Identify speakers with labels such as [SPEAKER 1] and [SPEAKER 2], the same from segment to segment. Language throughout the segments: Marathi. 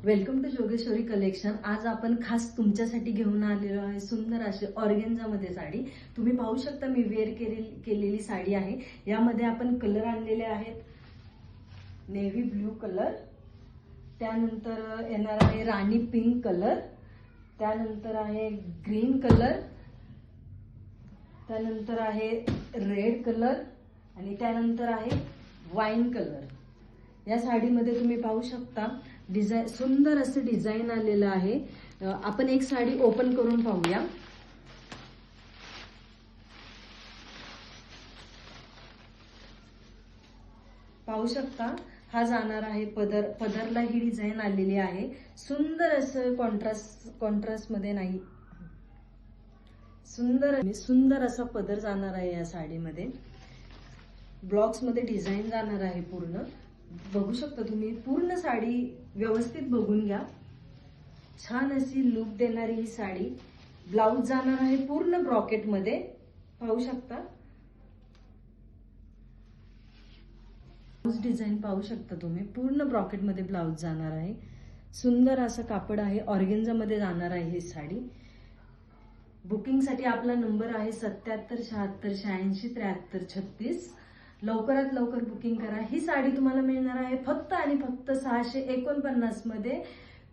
[SPEAKER 1] Welcome to Jogeshwari collection. आज आपण खास तुमच्यासाठी घेऊन आलेलो आहे सुंदर अशी ऑर्गेन्झा मध्ये साडी। तुम्ही पाहू शकता मी वेअर केलेली साडी आहे। यामध्ये आपण कलर आणलेले आहेत, नेव्ही ब्लू कलर, त्यानंतर येणार आहे राणी पिंक कलर, त्यानंतर आहे ग्रीन कलर, त्यानंतर आहे रेड कलर आणि त्यानंतर आहे वाईन कलर। या साडीमध्ये तुम्ही पाहू शकता डिझाइन, सुंदर असं डिझाइन आलेलं आहे। आपण एक साडी ओपन करून पाहूया। पाहू शकता हा जाणार आहे पदर, पदरला ही डिझाइन आलेली आहे। सुंदर असं कॉन्ट्रास्ट मध्ये नाही, सुंदर असा पदर जाणार आहे या साडीमध्ये। ब्लॉक्स मध्ये डिझाइन जाणार आहे पूर्ण। बघू शकता तुम्ही, पूर्ण साडी व्यवस्थित बघून घ्या। छान अशी लुक देणारी ही साडी। ब्लाउज जाणार आहे पूर्ण ब्रॉकेट मध्ये, पाहू शकता। डिझाइन पाहू शकता तुम्ही, पूर्ण ब्रॉकेट मध्ये ब्लाउज जाणार आहे। सुंदर असं कापड आहे, ऑर्गेन्झा मध्ये जाणार आहे ही साडी। बुकिंग साठी आपला नंबर आहे 77 76 86 73 36। लवकरात लवकर बुकिंग करा। ही साडी तुम्हाला मिळणार आहे फक्त आणि फक्त 649 मध्ये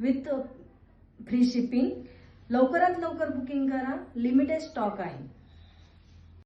[SPEAKER 1] विथ फ्री शिपिंग। लवकरात लवकर बुकिंग करा, लिमिटेड स्टॉक आहे।